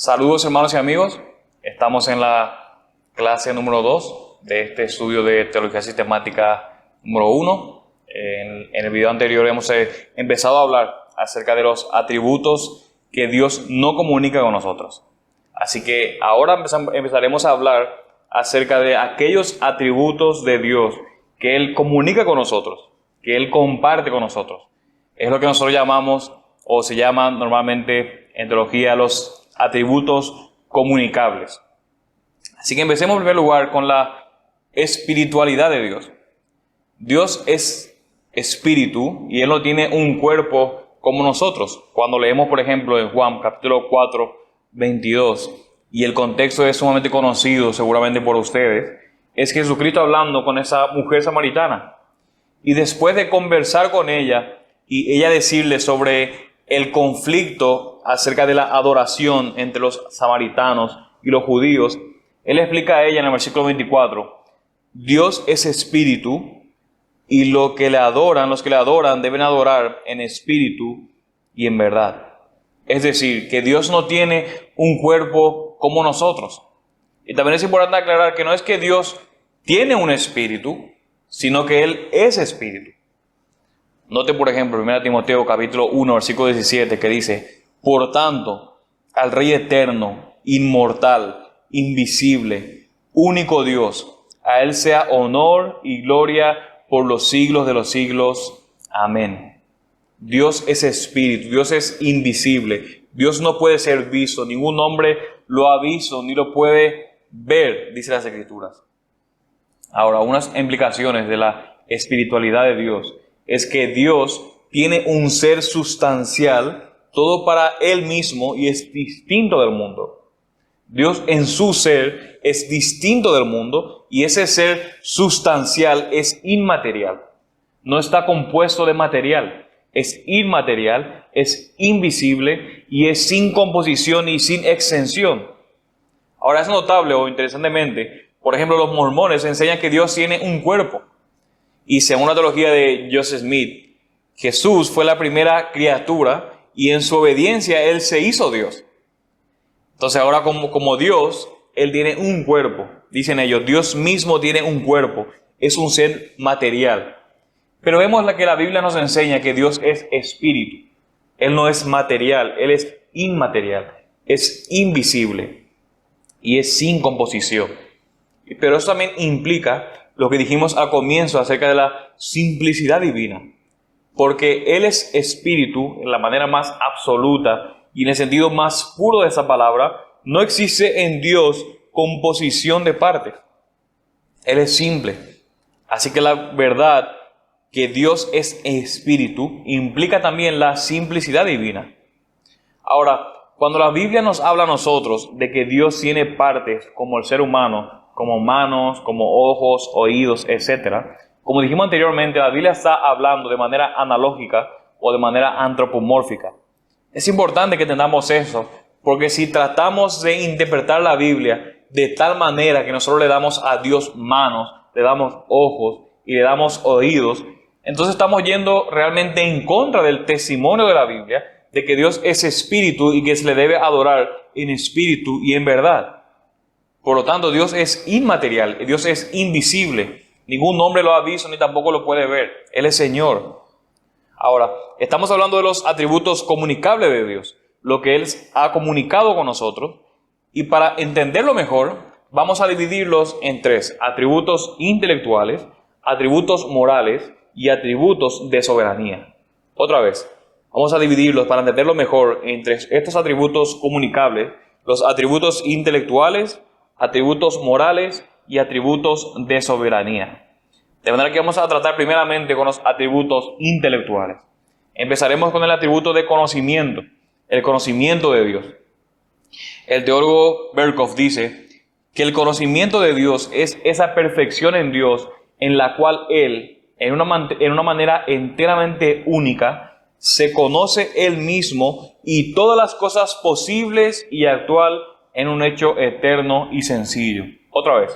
Saludos hermanos y amigos, estamos en la clase número 2 de este estudio de Teología Sistemática número 1. En el video anterior hemos empezado a hablar acerca de los atributos que Dios no comunica con nosotros. Así que ahora empezaremos a hablar acerca de aquellos atributos de Dios que Él comunica con nosotros, que Él comparte con nosotros. Es lo que nosotros llamamos, o se llaman normalmente en teología, los atributos comunicables. Así que empecemos en primer lugar con la espiritualidad de Dios. Dios es espíritu y Él no tiene un cuerpo como nosotros. Cuando leemos, por ejemplo, en Juan capítulo 4, 22, y el contexto es sumamente conocido seguramente por ustedes, es Jesucristo hablando con esa mujer samaritana. Y después de conversar con ella y ella decirle sobre el conflicto acerca de la adoración entre los samaritanos y los judíos, Él explica a ella en el versículo 24, Dios es espíritu y los que le adoran deben adorar en espíritu y en verdad. Es decir, que Dios no tiene un cuerpo como nosotros. Y también es importante aclarar que no es que Dios tiene un espíritu, sino que Él es espíritu. Note, por ejemplo, 1 Timoteo capítulo 1, versículo 17, que dice, por tanto, al Rey eterno, inmortal, invisible, único Dios, a Él sea honor y gloria por los siglos de los siglos. Amén. Dios es espíritu, Dios es invisible, Dios no puede ser visto, ningún hombre lo ha visto ni lo puede ver, dice las Escrituras. Ahora, unas implicaciones de la espiritualidad de Dios es que Dios tiene un ser sustancial, todo para Él mismo y es distinto del mundo. Dios en su ser es distinto del mundo y ese ser sustancial es inmaterial. No está compuesto de material, es inmaterial, es invisible y es sin composición y sin extensión. Ahora es notable o interesantemente, por ejemplo, los mormones enseñan que Dios tiene un cuerpo. Y según la teología de Joseph Smith, Jesús fue la primera criatura y en su obediencia Él se hizo Dios. Entonces ahora como Dios, Él tiene un cuerpo. Dicen ellos, Dios mismo tiene un cuerpo. Es un ser material. Pero vemos que la Biblia nos enseña que Dios es espíritu. Él no es material, Él es inmaterial. Es invisible y es sin composición. Pero eso también implica lo que dijimos al comienzo acerca de la simplicidad divina. Porque Él es espíritu en la manera más absoluta y en el sentido más puro de esa palabra. No existe en Dios composición de partes. Él es simple. Así que la verdad que Dios es espíritu implica también la simplicidad divina. Ahora, cuando la Biblia nos habla a nosotros de que Dios tiene partes como el ser humano, como manos, como ojos, oídos, etc. Como dijimos anteriormente, la Biblia está hablando de manera analógica o de manera antropomórfica. Es importante que entendamos eso, porque si tratamos de interpretar la Biblia de tal manera que nosotros le damos a Dios manos, le damos ojos y le damos oídos, entonces estamos yendo realmente en contra del testimonio de la Biblia de que Dios es espíritu y que se le debe adorar en espíritu y en verdad. Por lo tanto, Dios es inmaterial, Dios es invisible. Ningún hombre lo ha visto ni tampoco lo puede ver. Él es Señor. Ahora, estamos hablando de los atributos comunicables de Dios, lo que Él ha comunicado con nosotros. Y para entenderlo mejor, vamos a dividirlos en tres: atributos intelectuales, atributos morales y atributos de soberanía. Otra vez, vamos a dividirlos para entenderlo mejor entre estos atributos comunicables, los atributos intelectuales, atributos morales y atributos de soberanía. De manera que vamos a tratar primeramente con los atributos intelectuales. Empezaremos con el atributo de conocimiento, el conocimiento de Dios. El teólogo Berkhoff dice que el conocimiento de Dios es esa perfección en Dios en la cual Él, en una manera enteramente única, se conoce Él mismo y todas las cosas posibles y actual en un hecho eterno y sencillo. Otra vez,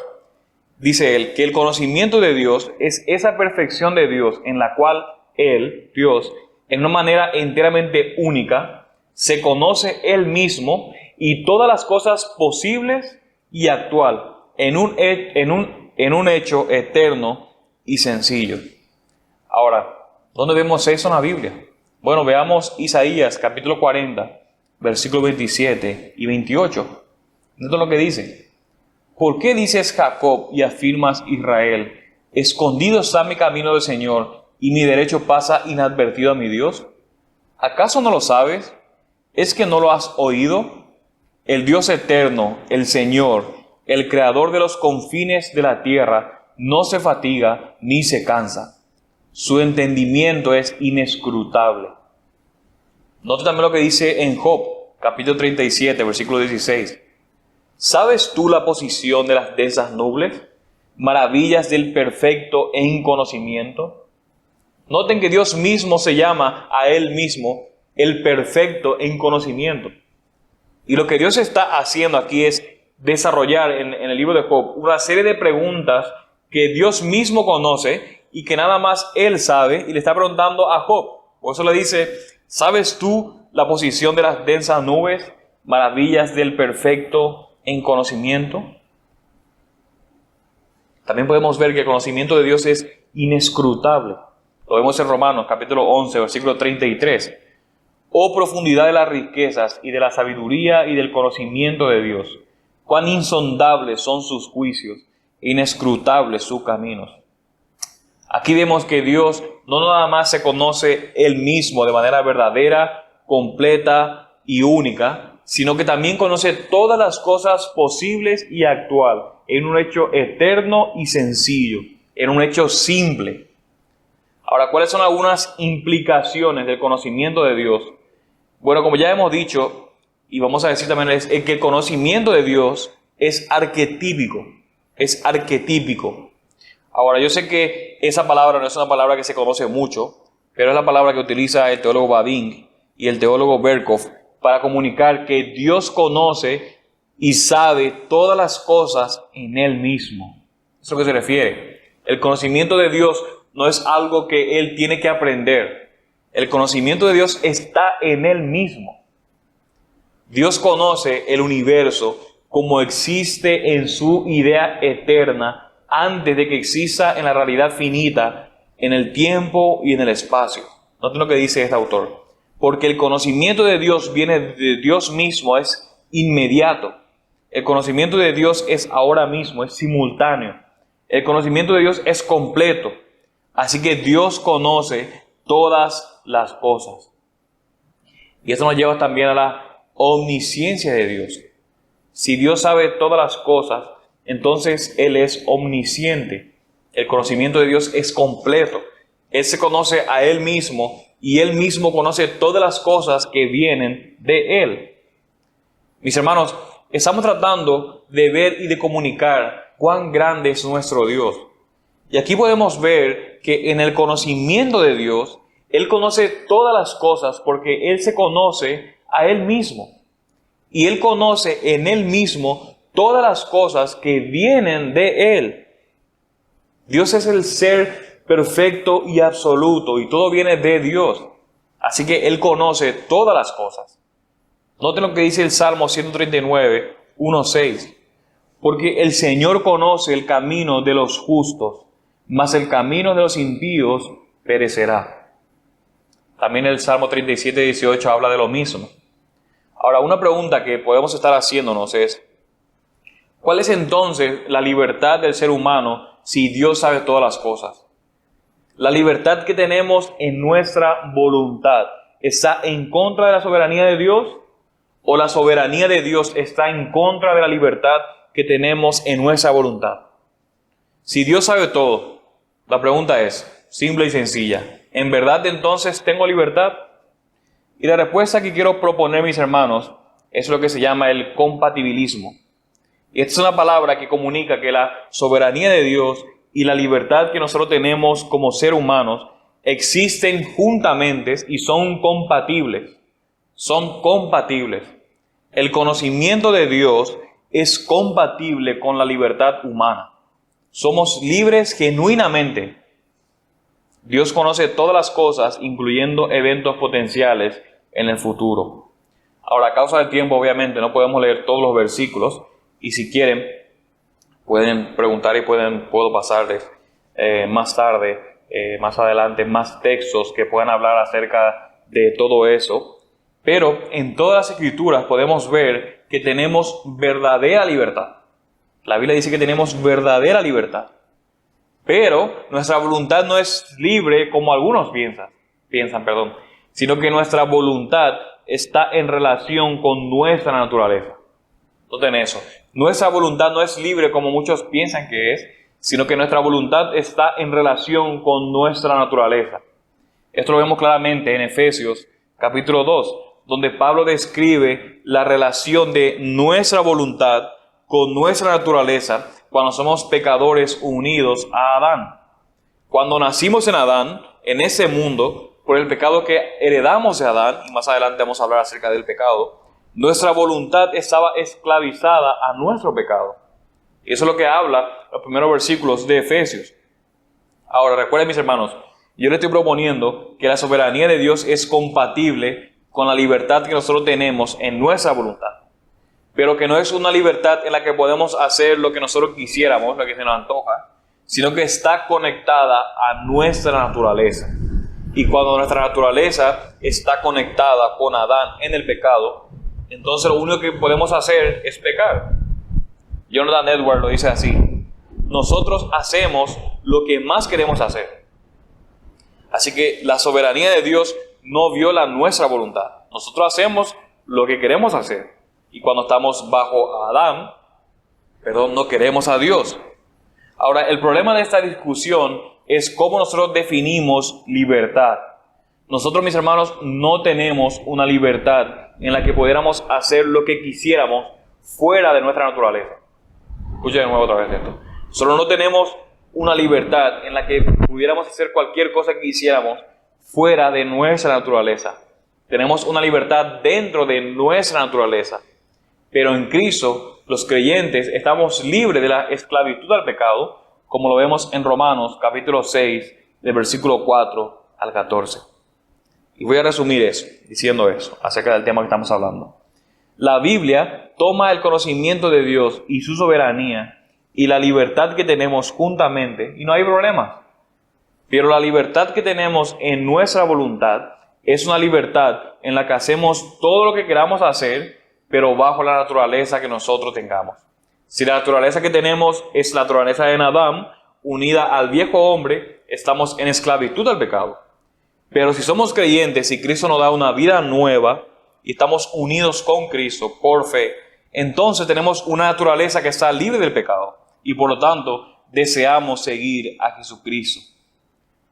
dice él que el conocimiento de Dios es esa perfección de Dios en la cual Él, Dios, en una manera enteramente única, se conoce Él mismo y todas las cosas posibles y actual en un hecho eterno y sencillo. Ahora, ¿dónde vemos eso en la Biblia? Bueno, veamos Isaías capítulo 40, versículos 27 y 28. Esto es lo que dice. ¿Por qué dices Jacob y afirmas Israel? Escondido está mi camino del Señor y mi derecho pasa inadvertido a mi Dios. ¿Acaso no lo sabes? ¿Es que no lo has oído? El Dios eterno, el Señor, el creador de los confines de la tierra, no se fatiga ni se cansa. Su entendimiento es inescrutable. Note también lo que dice en Job, capítulo 37, versículo 16. ¿Sabes tú la posición de las densas nubes? Maravillas del perfecto en conocimiento. Noten que Dios mismo se llama a Él mismo el perfecto en conocimiento. Y lo que Dios está haciendo aquí es desarrollar en el libro de Job una serie de preguntas que Dios mismo conoce y que nada más Él sabe, y le está preguntando a Job. Por eso le dice, ¿sabes tú la posición de las densas nubes? Maravillas del perfecto en conocimiento. También podemos ver que el conocimiento de Dios es inescrutable. Lo vemos en Romanos capítulo 11, versículo 33. Oh profundidad de las riquezas y de la sabiduría y del conocimiento de Dios. Cuán insondables son sus juicios, inescrutables sus caminos. Aquí vemos que Dios no nada más se conoce Él mismo de manera verdadera, completa y única, sino que también conoce todas las cosas posibles y actual, en un hecho eterno y sencillo, en un hecho simple. Ahora, ¿cuáles son algunas implicaciones del conocimiento de Dios? Bueno, como ya hemos dicho, y vamos a decir también, es que el conocimiento de Dios es arquetípico, es arquetípico. Ahora, yo sé que esa palabra no es una palabra que se conoce mucho, pero es la palabra que utiliza el teólogo Babin y el teólogo Berkhof para comunicar que Dios conoce y sabe todas las cosas en Él mismo. Eso es a lo que se refiere. El conocimiento de Dios no es algo que Él tiene que aprender. El conocimiento de Dios está en Él mismo. Dios conoce el universo como existe en su idea eterna antes de que exista en la realidad finita, en el tiempo y en el espacio. Noten lo que dice este autor. Porque el conocimiento de Dios viene de Dios mismo, es inmediato. El conocimiento de Dios es ahora mismo, es simultáneo. El conocimiento de Dios es completo. Así que Dios conoce todas las cosas. Y esto nos lleva también a la omnisciencia de Dios. Si Dios sabe todas las cosas, entonces Él es omnisciente. El conocimiento de Dios es completo. Él se conoce a Él mismo y Él mismo conoce todas las cosas que vienen de Él. Mis hermanos, estamos tratando de ver y de comunicar cuán grande es nuestro Dios. Y aquí podemos ver que en el conocimiento de Dios, Él conoce todas las cosas porque Él se conoce a Él mismo. Y Él conoce en Él mismo todas las cosas que vienen de Él. Dios es el ser perfecto y absoluto y todo viene de Dios. Así que Él conoce todas las cosas. Noten lo que dice el Salmo 139, 1:6. Porque el Señor conoce el camino de los justos, mas el camino de los impíos perecerá. También el Salmo 37, 18 habla de lo mismo. Ahora, una pregunta que podemos estar haciéndonos es, ¿cuál es entonces la libertad del ser humano si Dios sabe todas las cosas? La libertad que tenemos en nuestra voluntad, ¿está en contra de la soberanía de Dios? ¿O la soberanía de Dios está en contra de la libertad que tenemos en nuestra voluntad? Si Dios sabe todo, la pregunta es simple y sencilla. ¿En verdad entonces tengo libertad? Y la respuesta que quiero proponer, mis hermanos, es lo que se llama el compatibilismo. Y esta es una palabra que comunica que la soberanía de Dios y la libertad que nosotros tenemos como seres humanos existen juntamente y son compatibles. Son compatibles. El conocimiento de Dios es compatible con la libertad humana. Somos libres genuinamente. Dios conoce todas las cosas, incluyendo eventos potenciales en el futuro. Ahora, a causa del tiempo, obviamente, no podemos leer todos los versículos, y si quieren, pueden preguntar y puedo pasarles más tarde, más adelante, más textos que puedan hablar acerca de todo eso. Pero en todas las escrituras podemos ver que tenemos verdadera libertad. La Biblia dice que tenemos verdadera libertad. Pero nuestra voluntad no es libre como algunos piensan, sino que nuestra voluntad está en relación con nuestra naturaleza. Noten eso. Nuestra voluntad no es libre como muchos piensan que es, sino que nuestra voluntad está en relación con nuestra naturaleza. Esto lo vemos claramente en Efesios capítulo 2, donde Pablo describe la relación de nuestra voluntad con nuestra naturaleza cuando somos pecadores unidos a Adán. Cuando nacimos en Adán, en ese mundo, por el pecado que heredamos de Adán, y más adelante vamos a hablar acerca del pecado, nuestra voluntad estaba esclavizada a nuestro pecado. Y eso es lo que habla los primeros versículos de Efesios. Ahora, recuerden, mis hermanos, yo les estoy proponiendo que la soberanía de Dios es compatible con la libertad que nosotros tenemos en nuestra voluntad. Pero que no es una libertad en la que podemos hacer lo que nosotros quisiéramos, lo que se nos antoja, sino que está conectada a nuestra naturaleza. Y cuando nuestra naturaleza está conectada con Adán en el pecado, entonces lo único que podemos hacer es pecar. Jonathan Edwards lo dice así: nosotros hacemos lo que más queremos hacer. Así que la soberanía de Dios no viola nuestra voluntad. Nosotros hacemos lo que queremos hacer. Y cuando estamos bajo Adán, no queremos a Dios. Ahora, el problema de esta discusión es cómo nosotros definimos libertad. Nosotros, mis hermanos, no tenemos una libertad en la que pudiéramos hacer lo que quisiéramos fuera de nuestra naturaleza. Escuchen de nuevo otra vez esto. Solo no tenemos una libertad en la que pudiéramos hacer cualquier cosa que quisiéramos fuera de nuestra naturaleza. Tenemos una libertad dentro de nuestra naturaleza. Pero en Cristo, los creyentes estamos libres de la esclavitud al pecado, como lo vemos en Romanos capítulo 6, del versículo 4 al 14. Y voy a resumir eso, diciendo eso, acerca del tema que estamos hablando. La Biblia toma el conocimiento de Dios y su soberanía y la libertad que tenemos juntamente, y no hay problema. Pero la libertad que tenemos en nuestra voluntad es una libertad en la que hacemos todo lo que queramos hacer, pero bajo la naturaleza que nosotros tengamos. Si la naturaleza que tenemos es la naturaleza de Adán, unida al viejo hombre, estamos en esclavitud al pecado. Pero si somos creyentes y Cristo nos da una vida nueva y estamos unidos con Cristo por fe, entonces tenemos una naturaleza que está libre del pecado y por lo tanto deseamos seguir a Jesucristo.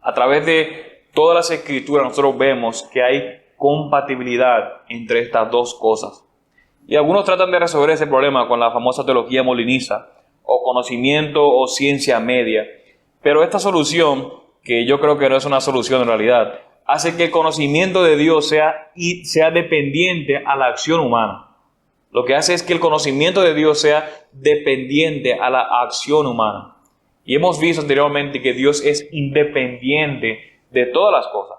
A través de todas las escrituras nosotros vemos que hay compatibilidad entre estas dos cosas. Y algunos tratan de resolver ese problema con la famosa teología molinista, o conocimiento o ciencia media. Pero esta solución, que yo creo que no es una solución en realidad, hace que el conocimiento de Dios sea dependiente a la acción humana. Lo que hace es que el conocimiento de Dios sea dependiente a la acción humana. Y hemos visto anteriormente que Dios es independiente de todas las cosas.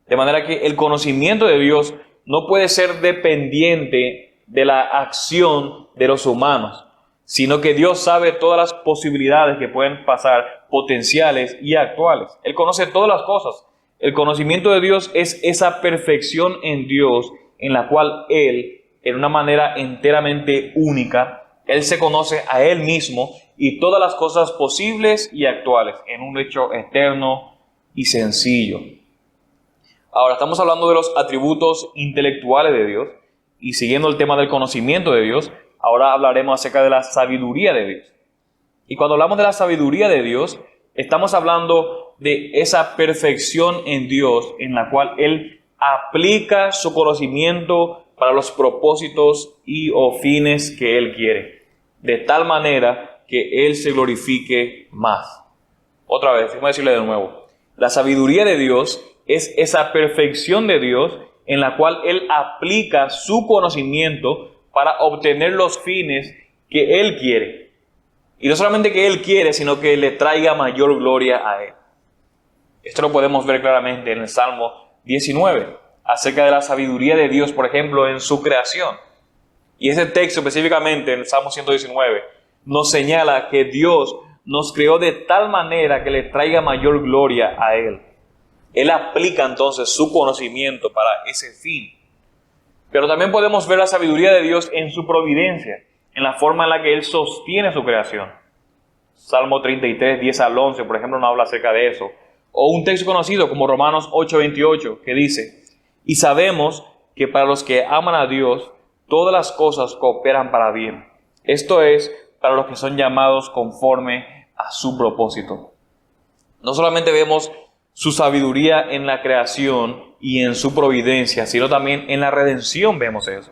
De manera que el conocimiento de Dios no puede ser dependiente de la acción de los humanos, sino que Dios sabe todas las posibilidades que pueden pasar, potenciales y actuales. Él conoce todas las cosas. El conocimiento de Dios es esa perfección en Dios en la cual Él, en una manera enteramente única, Él se conoce a Él mismo y todas las cosas posibles y actuales en un hecho eterno y sencillo. Ahora estamos hablando de los atributos intelectuales de Dios. Y siguiendo el tema del conocimiento de Dios, ahora hablaremos acerca de la sabiduría de Dios. Y cuando hablamos de la sabiduría de Dios, estamos hablando de esa perfección en Dios en la cual Él aplica su conocimiento para los propósitos y o fines que Él quiere, de tal manera que Él se glorifique más. Otra vez, déjame decirle de nuevo, la sabiduría de Dios es esa perfección de Dios en la cual Él aplica su conocimiento para obtener los fines que Él quiere. Y no solamente que Él quiere, sino que le traiga mayor gloria a Él. Esto lo podemos ver claramente en el Salmo 19. acerca de la sabiduría de Dios, por ejemplo, en su creación. Y ese texto específicamente en el Salmo 119 nos señala que Dios nos creó de tal manera que le traiga mayor gloria a Él. Él aplica entonces su conocimiento para ese fin. Pero también podemos ver la sabiduría de Dios en su providencia, en la forma en la que Él sostiene su creación. Salmo 33, 10 al 11, por ejemplo, nos habla acerca de eso. O un texto conocido como Romanos 8, 28, que dice: y sabemos que para los que aman a Dios, todas las cosas cooperan para bien. Esto es, para los que son llamados conforme a su propósito. No solamente vemos su sabiduría en la creación y en su providencia, sino también en la redención vemos eso.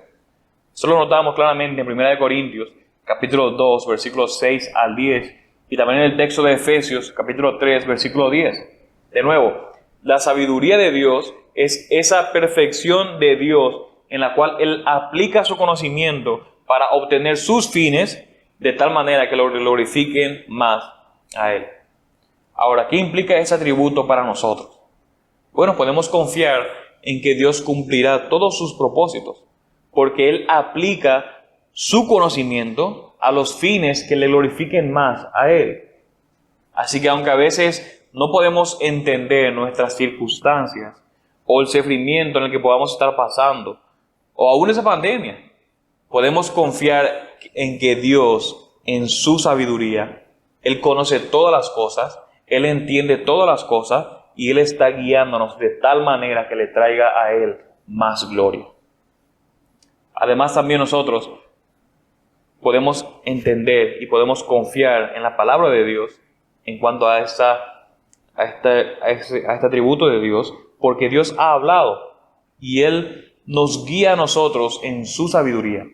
Eso lo notamos claramente en 1 Corintios, capítulo 2, versículos 6 al 10, y también en el texto de Efesios, capítulo 3, versículo 10. De nuevo, la sabiduría de Dios es esa perfección de Dios en la cual Él aplica su conocimiento para obtener sus fines de tal manera que lo glorifiquen más a Él. Ahora, ¿qué implica ese atributo para nosotros? Bueno, podemos confiar en que Dios cumplirá todos sus propósitos, porque Él aplica su conocimiento a los fines que le glorifiquen más a Él. Así que aunque a veces no podemos entender nuestras circunstancias o el sufrimiento en el que podamos estar pasando, o aún esa pandemia, podemos confiar en que Dios, en su sabiduría, Él conoce todas las cosas, Él entiende todas las cosas y Él está guiándonos de tal manera que le traiga a Él más gloria. Además, también nosotros podemos entender y podemos confiar en la palabra de Dios en cuanto a este atributo de Dios, porque Dios ha hablado y Él nos guía a nosotros en su sabiduría.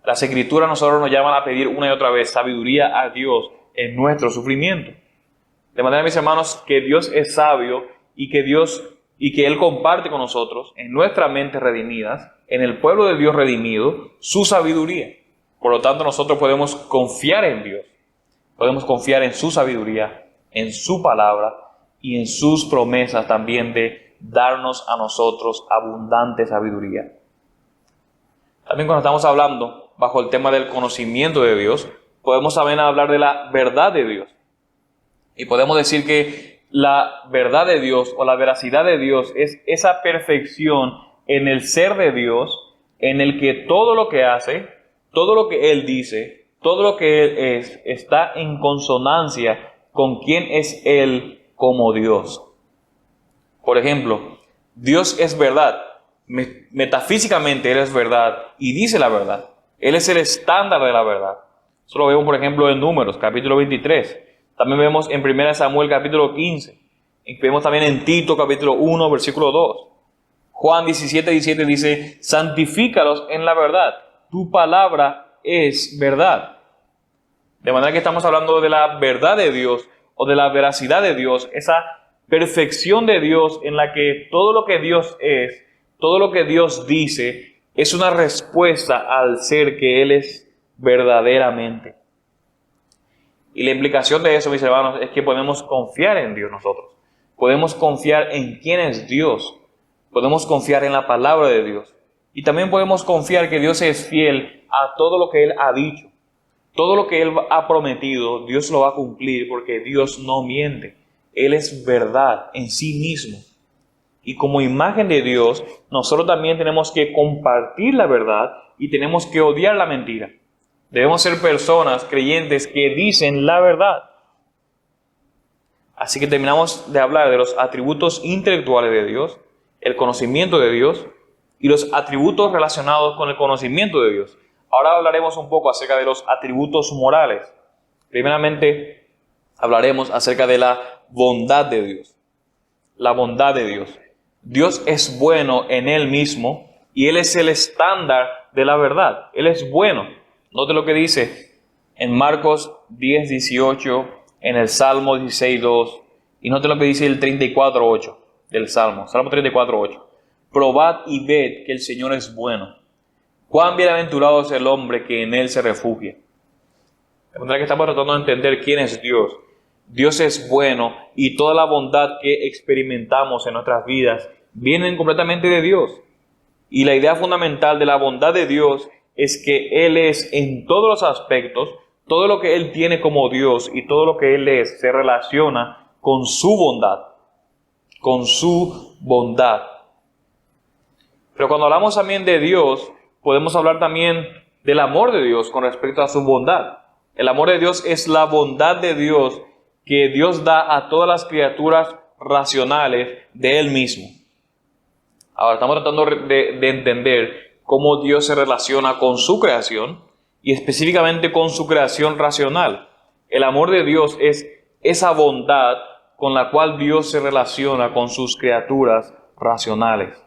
Las Escrituras a nosotros nos llaman a pedir una y otra vez sabiduría a Dios en nuestro sufrimiento. De manera, mis hermanos, que Dios es sabio y que Él comparte con nosotros en nuestras mentes redimidas, en el pueblo de Dios redimido, su sabiduría. Por lo tanto, nosotros podemos confiar en Dios. Podemos confiar en su sabiduría, en su palabra y en sus promesas también de darnos a nosotros abundante sabiduría. También cuando estamos hablando bajo el tema del conocimiento de Dios, podemos también hablar de la verdad de Dios. Y podemos decir que la verdad de Dios o la veracidad de Dios es esa perfección en el ser de Dios, en el que todo lo que hace, todo lo que Él dice, todo lo que Él es, está en consonancia con quién es Él como Dios. Por ejemplo, Dios es verdad. Metafísicamente Él es verdad y dice la verdad. Él es el estándar de la verdad. Eso lo vemos, por ejemplo, en Números, capítulo 23. También vemos en 1 Samuel, capítulo 15. Y vemos también en Tito, capítulo 1, versículo 2. Juan 17, 17 dice: santifícalos en la verdad. Tu palabra es verdad. De manera que estamos hablando de la verdad de Dios o de la veracidad de Dios, esa perfección de Dios en la que todo lo que Dios es, todo lo que Dios dice, es una respuesta al ser que Él es verdaderamente. Y la implicación de eso, mis hermanos, es que podemos confiar en Dios nosotros. Podemos confiar en quién es Dios. Podemos confiar en la palabra de Dios. Y también podemos confiar que Dios es fiel a todo lo que Él ha dicho. Todo lo que Él ha prometido, Dios lo va a cumplir porque Dios no miente. Él es verdad en sí mismo. Y como imagen de Dios, nosotros también tenemos que compartir la verdad y tenemos que odiar la mentira. Debemos ser personas creyentes que dicen la verdad. Así que terminamos de hablar de los atributos intelectuales de Dios, el conocimiento de Dios y los atributos relacionados con el conocimiento de Dios. Ahora hablaremos un poco acerca de los atributos morales. Primeramente, hablaremos acerca de la bondad de Dios. La bondad de Dios. Dios es bueno en Él mismo y Él es el estándar de la verdad. Él es bueno. Note lo que dice en Marcos 10, 18, en el Salmo 16, 2, y note lo que dice el 34, 8 del Salmo. Salmo 34, 8. Probad y ved que el Señor es bueno. Cuán bienaventurado es el hombre que en Él se refugia. De manera que estamos tratando de entender quién es Dios. Dios es bueno y toda la bondad que experimentamos en nuestras vidas vienen completamente de Dios. Y la idea fundamental de la bondad de Dios es que Él es en todos los aspectos, todo lo que Él tiene como Dios y todo lo que Él es se relaciona con su bondad. Con su bondad. Pero cuando hablamos también de Dios, podemos hablar también del amor de Dios con respecto a su bondad. El amor de Dios es la bondad de Dios que Dios da a todas las criaturas racionales de Él mismo. Ahora estamos tratando de entender cómo Dios se relaciona con su creación y específicamente con su creación racional. El amor de Dios es esa bondad con la cual Dios se relaciona con sus criaturas racionales.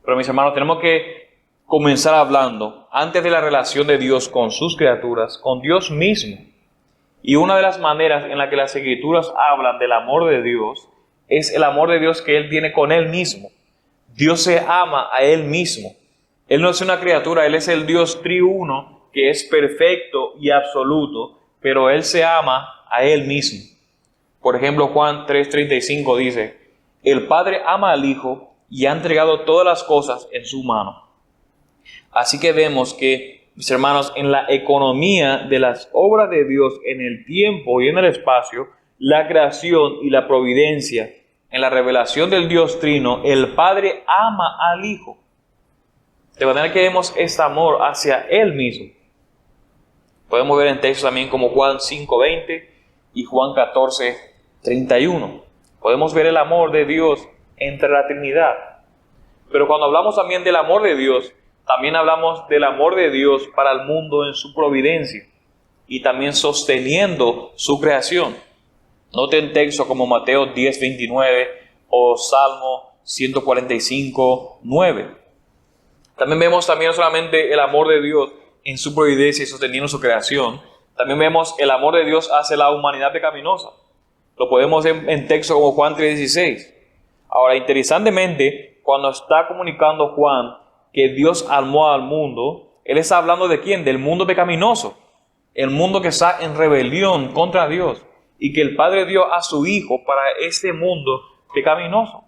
Pero mis hermanos, tenemos que comenzar hablando antes de la relación de Dios con sus criaturas, con Dios mismo. Y una de las maneras en la que las Escrituras hablan del amor de Dios es el amor de Dios que Él tiene con Él mismo. Dios se ama a Él mismo. Él no es una criatura, Él es el Dios triuno que es perfecto y absoluto, pero Él se ama a Él mismo. Por ejemplo, Juan 3:35 dice, el Padre ama al Hijo y ha entregado todas las cosas en su mano. Así que vemos que, mis hermanos, en la economía de las obras de Dios en el tiempo y en el espacio, la creación y la providencia, en la revelación del Dios Trino, el Padre ama al Hijo. De manera que vemos este amor hacia Él mismo. Podemos ver en textos también como Juan 5:20 y Juan 14:31. Podemos ver el amor de Dios entre la Trinidad. Pero cuando hablamos también del amor de Dios, también hablamos del amor de Dios para el mundo en su providencia y también sosteniendo su creación. Noten textos como Mateo 10:29 o Salmo 145:9. También vemos no solamente el amor de Dios en su providencia y sosteniendo su creación, también vemos el amor de Dios hacia la humanidad pecaminosa. Lo podemos ver en textos como Juan 3:16. Ahora, interesantemente, cuando está comunicando Juan que Dios amó al mundo, Él está hablando ¿de quién? Del mundo pecaminoso. El mundo que está en rebelión contra Dios. Y que el Padre dio a su Hijo para este mundo pecaminoso.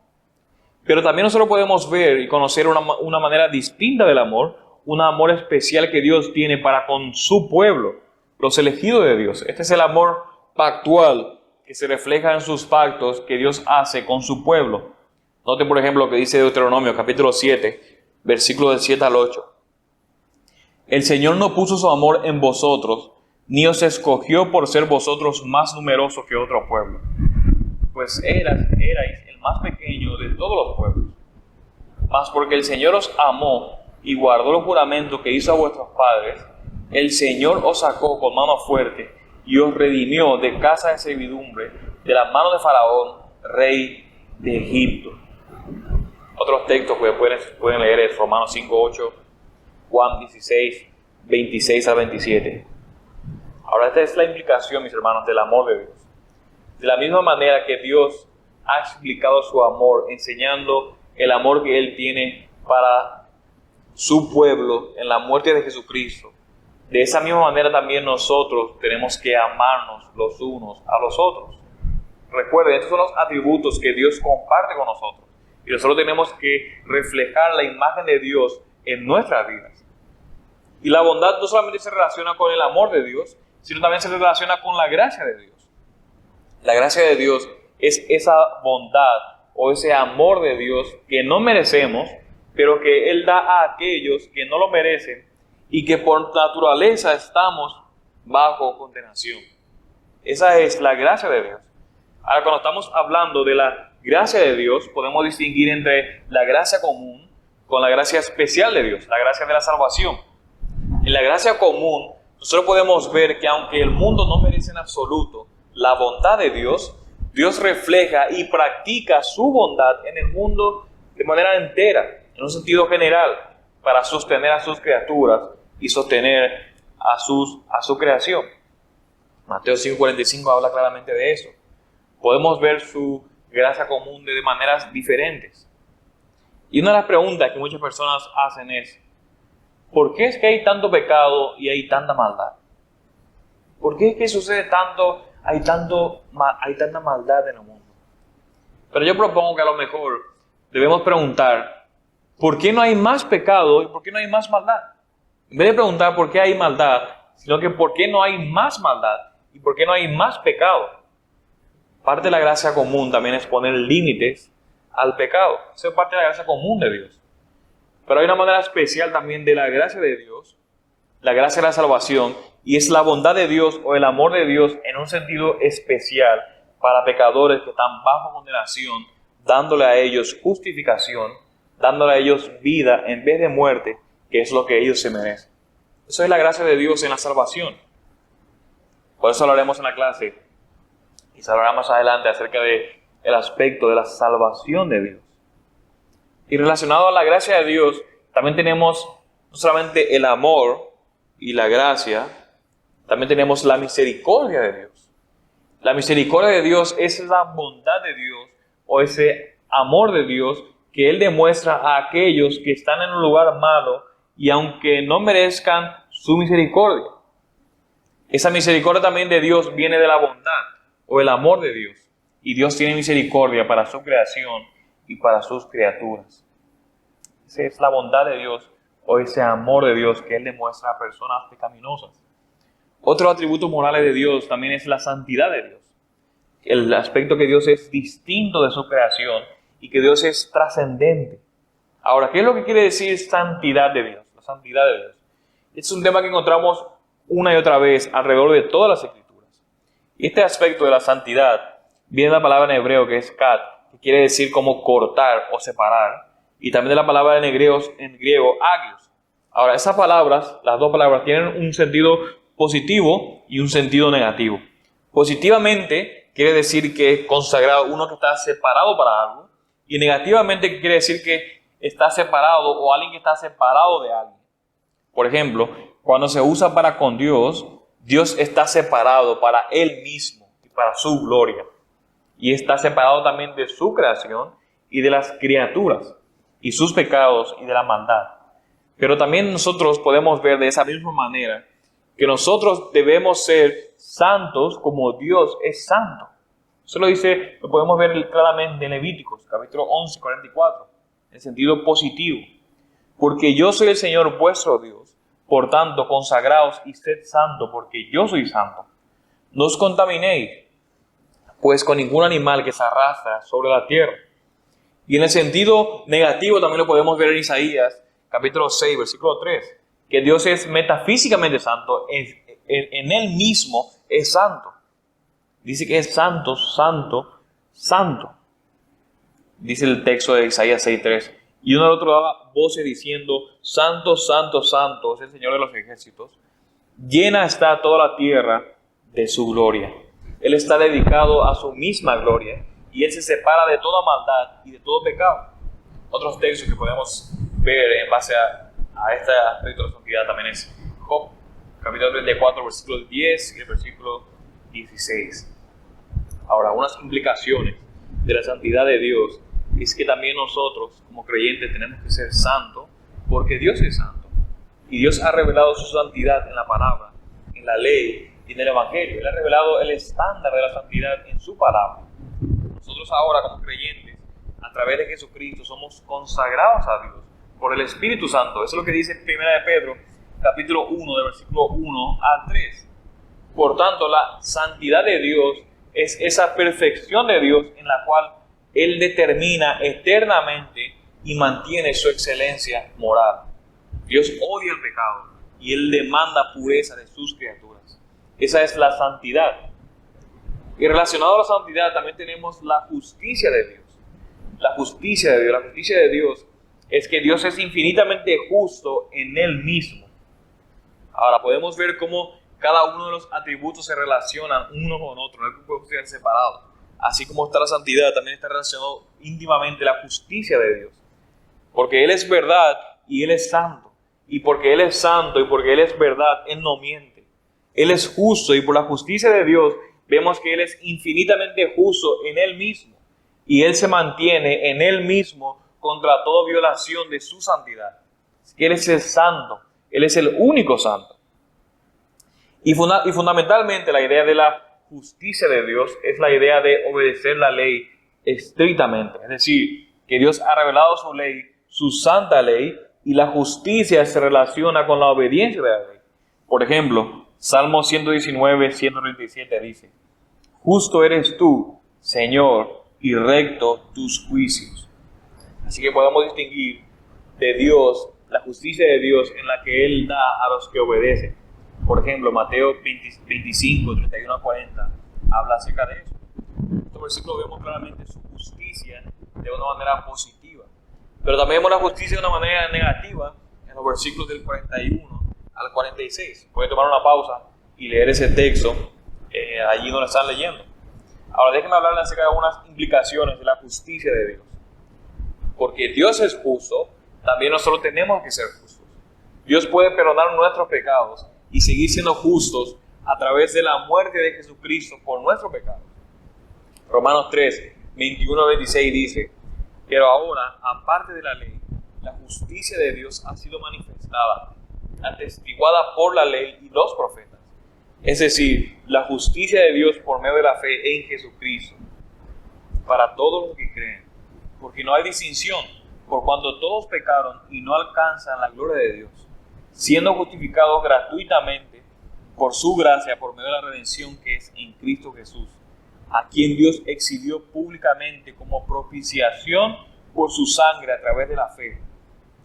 Pero también nosotros podemos ver y conocer una manera distinta del amor, un amor especial que Dios tiene para con su pueblo, los elegidos de Dios. Este es el amor pactual que se refleja en sus pactos que Dios hace con su pueblo. Noten, por ejemplo, lo que dice Deuteronomio, capítulo 7, versículos del 7 al 8. El Señor no puso su amor en vosotros, ni os escogió por ser vosotros más numerosos que otro pueblo, pues erais el más pequeño de todos los pueblos. Mas porque el Señor os amó y guardó los juramentos que hizo a vuestros padres, el Señor os sacó con mano fuerte y os redimió de casa de servidumbre, de las manos de Faraón, rey de Egipto. Otros textos que pueden leer es Romanos 5:8, Juan 16:26 al 27. Ahora, esta es la implicación, mis hermanos, del amor de Dios. De la misma manera que Dios ha explicado su amor, enseñando el amor que Él tiene para su pueblo en la muerte de Jesucristo, de esa misma manera también nosotros tenemos que amarnos los unos a los otros. Recuerden, estos son los atributos que Dios comparte con nosotros. Y nosotros tenemos que reflejar la imagen de Dios en nuestras vidas. Y la bondad no solamente se relaciona con el amor de Dios, sino también se relaciona con la gracia de Dios. La gracia de Dios es esa bondad o ese amor de Dios que no merecemos, pero que Él da a aquellos que no lo merecen y que por naturaleza estamos bajo condenación. Esa es la gracia de Dios. Ahora, cuando estamos hablando de la gracia de Dios, podemos distinguir entre la gracia común con la gracia especial de Dios, la gracia de la salvación. En la gracia común, nosotros podemos ver que aunque el mundo no merece en absoluto la bondad de Dios, Dios refleja y practica su bondad en el mundo de manera entera, en un sentido general, para sostener a sus criaturas y sostener a su creación. Mateo 5:45 habla claramente de eso. Podemos ver su gracia común de maneras diferentes. Y una de las preguntas que muchas personas hacen es, ¿por qué es que hay tanto pecado y hay tanta maldad? ¿Por qué es que sucede tanto, hay tanta maldad en el mundo? Pero yo propongo que a lo mejor debemos preguntar, ¿por qué no hay más pecado y por qué no hay más maldad? En vez de preguntar por qué hay maldad, sino que por qué no hay más maldad y por qué no hay más pecado. Parte de la gracia común también es poner límites al pecado. Eso es parte de la gracia común de Dios. Pero hay una manera especial también de la gracia de Dios, la gracia de la salvación, y es la bondad de Dios o el amor de Dios en un sentido especial para pecadores que están bajo condenación, dándole a ellos justificación, dándole a ellos vida en vez de muerte, que es lo que ellos se merecen. Eso es la gracia de Dios en la salvación. Por eso hablaremos en la clase y se hablará más adelante acerca del aspecto de la salvación de Dios. Y relacionado a la gracia de Dios, también tenemos no solamente el amor y la gracia, también tenemos la misericordia de Dios. La misericordia de Dios es la bondad de Dios o ese amor de Dios que Él demuestra a aquellos que están en un lugar malo y aunque no merezcan su misericordia. Esa misericordia también de Dios viene de la bondad o el amor de Dios. Y Dios tiene misericordia para su creación y para sus criaturas. Esa es la bondad de Dios o ese amor de Dios que Él demuestra a personas pecaminosas. Otro atributo moral de Dios también es la santidad de Dios. El aspecto que Dios es distinto de su creación y que Dios es trascendente. Ahora, ¿qué es lo que quiere decir santidad de Dios? La santidad de Dios. Es un tema que encontramos una y otra vez alrededor de todas las Escrituras. Y este aspecto de la santidad viene de la palabra en hebreo que es kat, que quiere decir como cortar o separar, y también de la palabra en griego agios. Ahora, esas palabras, las dos palabras, tienen un sentido positivo y un sentido negativo. Positivamente quiere decir que consagrado, uno que está separado para algo, y negativamente quiere decir que está separado o alguien que está separado de alguien. Por ejemplo, cuando se usa para con Dios, Dios está separado para Él mismo y para su gloria. Y está separado también de su creación y de las criaturas, y sus pecados y de la maldad. Pero también nosotros podemos ver de esa misma manera que nosotros debemos ser santos como Dios es santo. Eso lo podemos ver claramente en Levíticos, capítulo 11, 44, en sentido positivo. Porque yo soy el Señor vuestro Dios, por tanto consagraos y sed santo, porque yo soy santo. No os contaminéis, pues con ningún animal que se arrastra sobre la tierra. Y en el sentido negativo también lo podemos ver en Isaías, capítulo 6, versículo 3, que Dios es metafísicamente santo, en Él mismo es santo. Dice que es santo, santo, santo. Dice el texto de Isaías 6:3. Y uno al otro daba voces diciendo, santo, santo, santo es el Señor de los ejércitos. Llena está toda la tierra de su gloria. Él está dedicado a su misma gloria y Él se separa de toda maldad y de todo pecado. Otros textos que podemos ver en base a este aspecto de la santidad también es Job, capítulo 34, versículo 10 y el versículo 16. Ahora, unas implicaciones de la santidad de Dios es que también nosotros, como creyentes, tenemos que ser santos porque Dios es santo. Y Dios ha revelado su santidad en la palabra, en la ley y en el evangelio. Él ha revelado el estándar de la santidad en su palabra. Nosotros ahora, como creyentes, a través de Jesucristo, somos consagrados a Dios por el Espíritu Santo. Eso es lo que dice 1 de Pedro, capítulo 1, del versículo 1 al 3. Por tanto, la santidad de Dios es esa perfección de Dios en la cual Él determina eternamente y mantiene su excelencia moral. Dios odia el pecado y Él demanda pureza de sus criaturas. Esa es la santidad. Y relacionado a la santidad también tenemos la justicia de Dios. La justicia de Dios. La justicia de Dios es que Dios es infinitamente justo en Él mismo. Ahora podemos ver cómo cada uno de los atributos se relacionan uno con otro, no es que pueden ser separados. Así como está la santidad, también está relacionado íntimamente la justicia de Dios. Porque Él es verdad y Él es santo. Y porque Él es santo y porque Él es verdad, Él no miente. Él es justo y por la justicia de Dios vemos que Él es infinitamente justo en Él mismo. Y Él se mantiene en Él mismo contra toda violación de su santidad. Así que Él es el santo, Él es el único santo. Y fundamentalmente la idea de la justicia de Dios es la idea de obedecer la ley estrictamente. Es decir, que Dios ha revelado su ley, su santa ley, y la justicia se relaciona con la obediencia de la ley. Por ejemplo, Salmo 119, 137 dice: justo eres tú, Señor, y recto tus juicios. Así que podemos distinguir de Dios, la justicia de Dios en la que Él da a los que obedecen. Por ejemplo, Mateo 25, 31 a 40, habla acerca de eso. En este versículo vemos claramente su justicia de una manera positiva. Pero también vemos la justicia de una manera negativa en los versículos del 41 al 46. Pueden tomar una pausa y leer ese texto allí donde están leyendo. Ahora déjenme hablarles acerca de algunas implicaciones de la justicia de Dios. Porque Dios es justo, también nosotros tenemos que ser justos. Dios puede perdonar nuestros pecados y seguir siendo justos a través de la muerte de Jesucristo por nuestros pecados. Romanos 3, 21 a 26 dice: pero ahora, aparte de la ley, la justicia de Dios ha sido manifestada, atestiguada por la ley y los profetas. Es decir, la justicia de Dios por medio de la fe en Jesucristo, para todos los que creen. Porque no hay distinción, por cuanto todos pecaron y no alcanzan la gloria de Dios, siendo justificados gratuitamente por su gracia, por medio de la redención que es en Cristo Jesús, a quien Dios exhibió públicamente como propiciación por su sangre a través de la fe,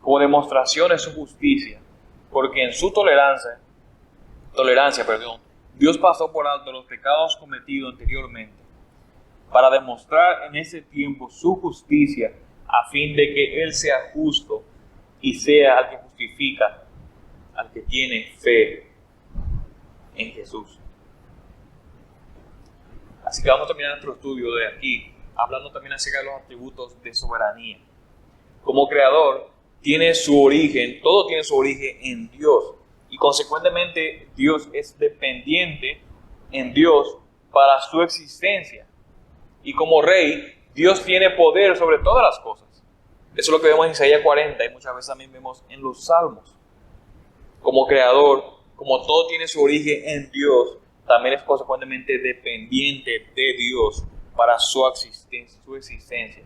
como demostración de su justicia, porque en su tolerancia, Dios pasó por alto los pecados cometidos anteriormente, para demostrar en ese tiempo su justicia, a fin de que Él sea justo y sea el que justifica al que tiene fe en Jesús. Así que vamos a terminar nuestro estudio de aquí, hablando también acerca de los atributos de soberanía. Como creador, tiene su origen, todo tiene su origen en Dios, y consecuentemente Dios es dependiente en Dios para su existencia. Y como rey, Dios tiene poder sobre todas las cosas. Eso es lo que vemos en Isaías 40 y muchas veces también vemos en los Salmos. Como creador, como todo tiene su origen en Dios, también es consecuentemente dependiente de Dios para su existencia.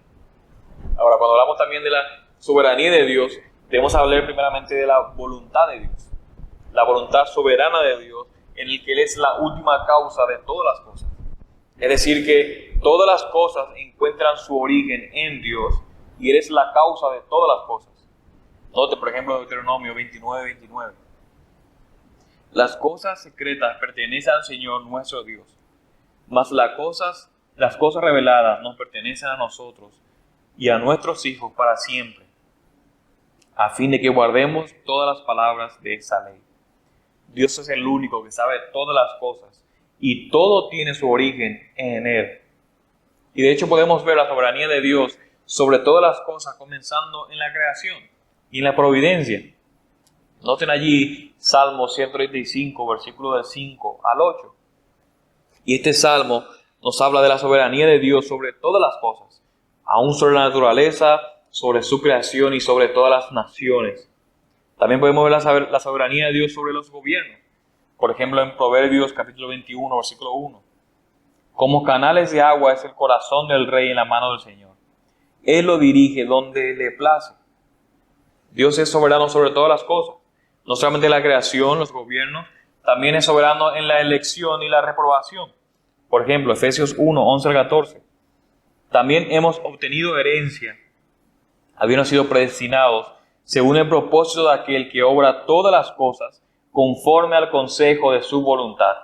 Ahora, cuando hablamos también de la soberanía de Dios, debemos hablar primeramente de la voluntad de Dios. La voluntad soberana de Dios, en el que Él es la última causa de todas las cosas. Es decir, que todas las cosas encuentran su origen en Dios y Él es la causa de todas las cosas. Note, por ejemplo, Deuteronomio 29, 29. Las cosas secretas pertenecen al Señor nuestro Dios, mas las cosas reveladas nos pertenecen a nosotros y a nuestros hijos para siempre, a fin de que guardemos todas las palabras de esa ley. Dios es el único que sabe todas las cosas y todo tiene su origen en Él. Y de hecho podemos ver la soberanía de Dios sobre todas las cosas, comenzando en la creación y en la providencia. Noten allí Salmo 135, versículos del 5 al 8. Y este salmo nos habla de la soberanía de Dios sobre todas las cosas, aún sobre la naturaleza, sobre su creación y sobre todas las naciones. También podemos ver la soberanía de Dios sobre los gobiernos. Por ejemplo, en Proverbios capítulo 21, versículo 1. Como canales de agua es el corazón del rey en la mano del Señor. Él lo dirige donde le place. Dios es soberano sobre todas las cosas. No solamente la creación, los gobiernos, también es soberano en la elección y la reprobación. Por ejemplo, Efesios 1, 11 al 14. También hemos obtenido herencia, habiendo sido predestinados según el propósito de aquel que obra todas las cosas conforme al consejo de su voluntad,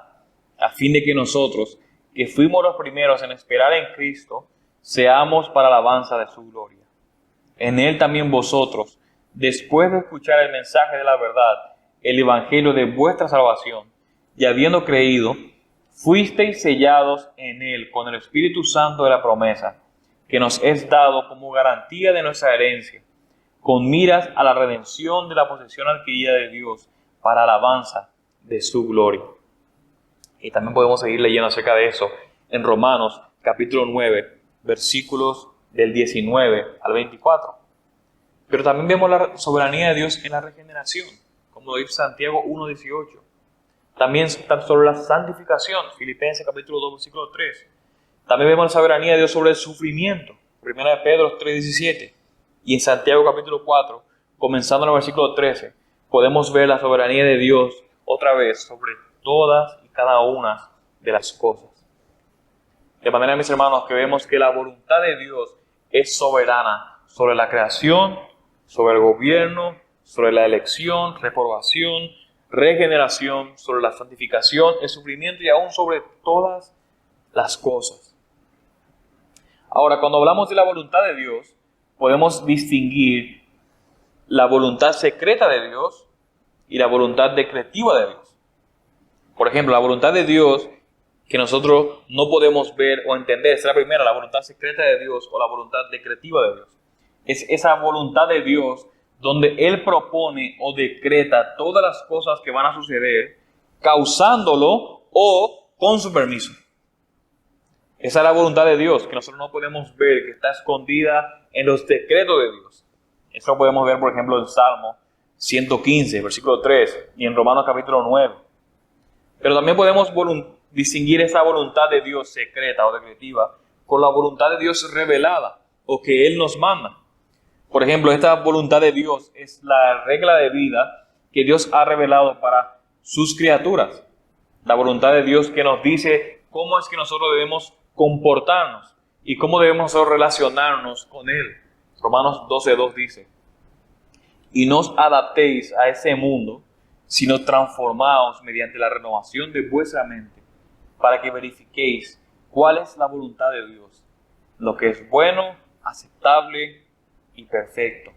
a fin de que nosotros, que fuimos los primeros en esperar en Cristo, seamos para alabanza de su gloria. En Él también vosotros, después de escuchar el mensaje de la verdad, el evangelio de vuestra salvación, y habiendo creído, fuisteis sellados en Él con el Espíritu Santo de la promesa, que nos es dado como garantía de nuestra herencia, con miras a la redención de la posesión adquirida de Dios para alabanza de su gloria. Y también podemos seguir leyendo acerca de eso en Romanos capítulo 9, versículos del 19 al 24. Pero también vemos la soberanía de Dios en la regeneración, como lo dice Santiago 1:18. También sobre la santificación, Filipenses capítulo 2, versículo 3. También vemos la soberanía de Dios sobre el sufrimiento, 1 Pedro 3:17. Y en Santiago capítulo 4, comenzando en el versículo 13, podemos ver la soberanía de Dios otra vez sobre todas y cada una de las cosas. De manera, mis hermanos, que vemos que la voluntad de Dios es soberana sobre la creación, sobre el gobierno, sobre la elección, reprobación, regeneración, sobre la santificación, el sufrimiento y aún sobre todas las cosas. Ahora, cuando hablamos de la voluntad de Dios, podemos distinguir la voluntad secreta de Dios y la voluntad decretiva de Dios. Por ejemplo, la voluntad de Dios que nosotros no podemos ver o entender es la primera, la voluntad secreta de Dios o la voluntad decretiva de Dios. Es esa voluntad de Dios donde Él propone o decreta todas las cosas que van a suceder, causándolo o con su permiso. Esa es la voluntad de Dios que nosotros no podemos ver, que está escondida en los decretos de Dios. Eso lo podemos ver, por ejemplo, en Salmo 115, versículo 3, y en Romanos capítulo 9. Pero también podemos distinguir esa voluntad de Dios secreta o decretiva con la voluntad de Dios revelada o que Él nos manda. Por ejemplo, esta voluntad de Dios es la regla de vida que Dios ha revelado para sus criaturas. La voluntad de Dios que nos dice cómo es que nosotros debemos comportarnos y cómo debemos nosotros relacionarnos con Él. Romanos 12:2 dice: y no os adaptéis a ese mundo, sino transformaos mediante la renovación de vuestra mente, para que verifiquéis cuál es la voluntad de Dios, lo que es bueno, aceptable y perfecto.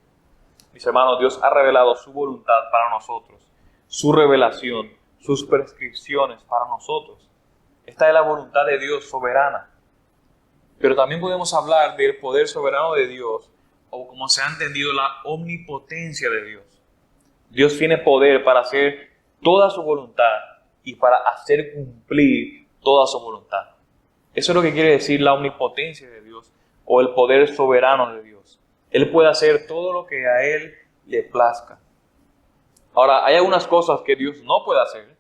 Mis hermanos, Dios ha revelado su voluntad para nosotros, su revelación, sus prescripciones para nosotros. Esta es la voluntad de Dios soberana. Pero también podemos hablar del poder soberano de Dios, o como se ha entendido, la omnipotencia de Dios. Dios tiene poder para hacer toda su voluntad y para hacer cumplir toda su voluntad. Eso es lo que quiere decir la omnipotencia de Dios o el poder soberano de Dios. Él puede hacer todo lo que a Él le plazca. Ahora, hay algunas cosas que Dios no puede hacer,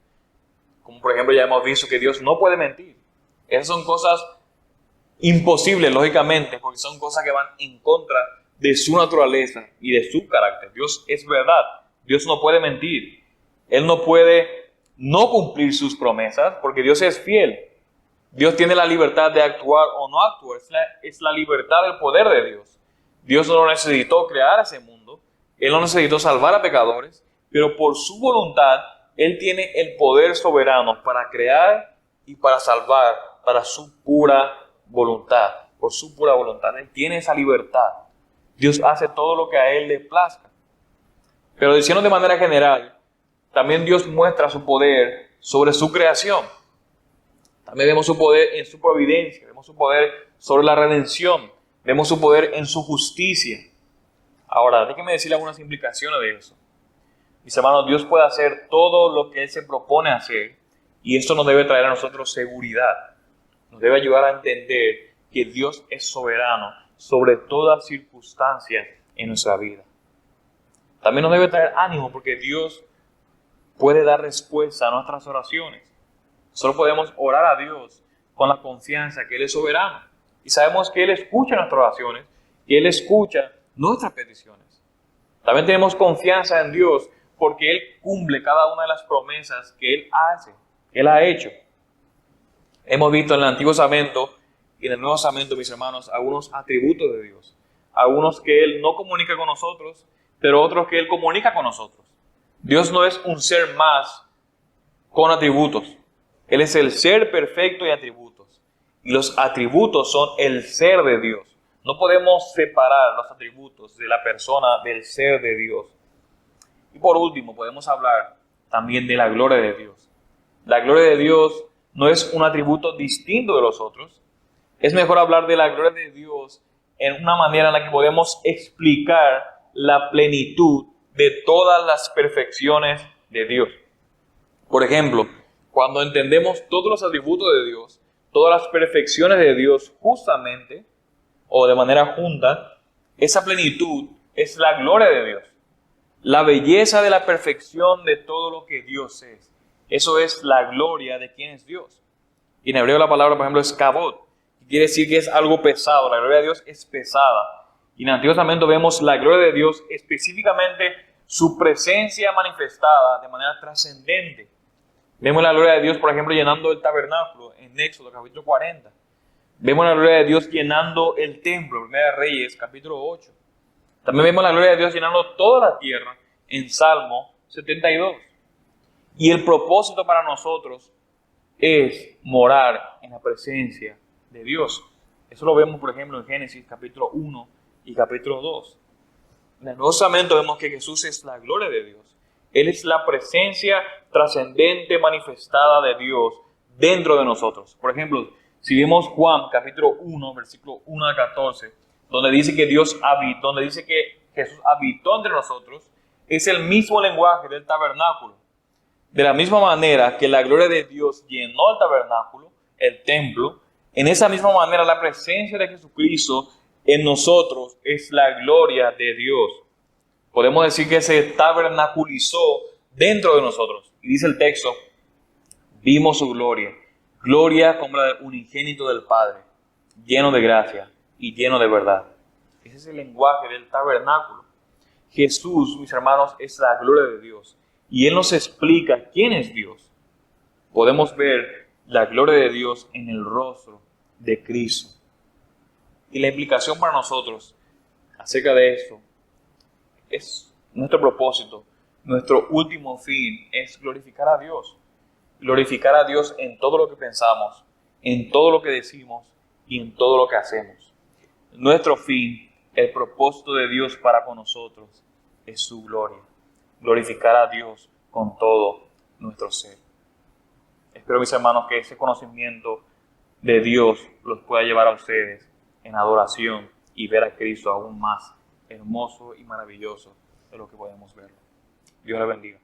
como por ejemplo ya hemos visto que Dios no puede mentir. Esas son cosas imposibles, lógicamente, porque son cosas que van en contra de su naturaleza y de su carácter. Dios es verdad. Dios no puede mentir. Él no puede no cumplir sus promesas porque Dios es fiel. Dios tiene la libertad de actuar o no actuar. Es la libertad del poder de Dios. Dios no necesitó crear ese mundo. Él no necesitó salvar a pecadores. Pero por su voluntad, Él tiene el poder soberano para crear y para salvar, para su pura voluntad. Por su pura voluntad. Él tiene esa libertad. Dios hace todo lo que a Él le plazca. Pero diciendo de manera general, también Dios muestra su poder sobre su creación. También vemos su poder en su providencia, vemos su poder sobre la redención, vemos su poder en su justicia. Ahora, déjenme decirle algunas implicaciones de eso. Mis hermanos, Dios puede hacer todo lo que Él se propone hacer y esto nos debe traer a nosotros seguridad. Nos debe ayudar a entender que Dios es soberano sobre toda circunstancia en nuestra vida. También nos debe traer ánimo porque Dios puede dar respuesta a nuestras oraciones. Solo podemos orar a Dios con la confianza que Él es soberano. Y sabemos que Él escucha nuestras oraciones, que Él escucha nuestras peticiones. También tenemos confianza en Dios porque Él cumple cada una de las promesas que Él hace, que Él ha hecho. Hemos visto en el Antiguo Testamento y en el Nuevo Testamento, mis hermanos, algunos atributos de Dios. Algunos que Él no comunica con nosotros, pero otros que Él comunica con nosotros. Dios no es un ser más con atributos. Él es el ser perfecto y atributos. Y los atributos son el ser de Dios. No podemos separar los atributos de la persona del ser de Dios. Y por último, podemos hablar también de la gloria de Dios. La gloria de Dios no es un atributo distinto de los otros. Es mejor hablar de la gloria de Dios en una manera en la que podemos explicar la plenitud de todas las perfecciones de Dios. Por ejemplo, cuando entendemos todos los atributos de Dios, todas las perfecciones de Dios justamente o de manera junta, esa plenitud es la gloria de Dios. La belleza de la perfección de todo lo que Dios es. Eso es la gloria de quien es Dios. Y en hebreo la palabra, por ejemplo, es kabod. Quiere decir que es algo pesado. La gloria de Dios es pesada. Y en el Antiguo Testamento vemos la gloria de Dios, específicamente su presencia manifestada de manera trascendente. Vemos la gloria de Dios, por ejemplo, llenando el tabernáculo en Éxodo capítulo 40. Vemos la gloria de Dios llenando el templo, Primera de Reyes capítulo 8. También vemos la gloria de Dios llenando toda la tierra en Salmo 72. Y el propósito para nosotros es morar en la presencia de Dios. Eso lo vemos, por ejemplo, en Génesis capítulo 1 y capítulo 2. En el Nuevo Testamento vemos que Jesús es la gloria de Dios. Él es la presencia trascendente manifestada de Dios dentro de nosotros. Por ejemplo, si vemos Juan capítulo 1, versículo 1 a 14, donde dice que Dios habitó, donde dice que Jesús habitó entre nosotros, es el mismo lenguaje del tabernáculo. De la misma manera que la gloria de Dios llenó el tabernáculo, el templo, en esa misma manera la presencia de Jesucristo en nosotros es la gloria de Dios. Podemos decir que se tabernaculizó dentro de nosotros. Y dice el texto, vimos su gloria, gloria como la del unigénito del Padre, lleno de gracia y lleno de verdad. Ese es el lenguaje del tabernáculo. Jesús, mis hermanos, es la gloria de Dios. Y Él nos explica quién es Dios. Podemos ver la gloria de Dios en el rostro de Cristo. Y la implicación para nosotros acerca de esto es nuestro propósito. Nuestro último fin es glorificar a Dios. Glorificar a Dios en todo lo que pensamos, en todo lo que decimos y en todo lo que hacemos. Nuestro fin, el propósito de Dios para con nosotros, es su gloria. Glorificar a Dios con todo nuestro ser. Espero, mis hermanos, que ese conocimiento de Dios los pueda llevar a ustedes en adoración y ver a Cristo aún más hermoso y maravilloso de lo que podemos verlo. Dios les bendiga.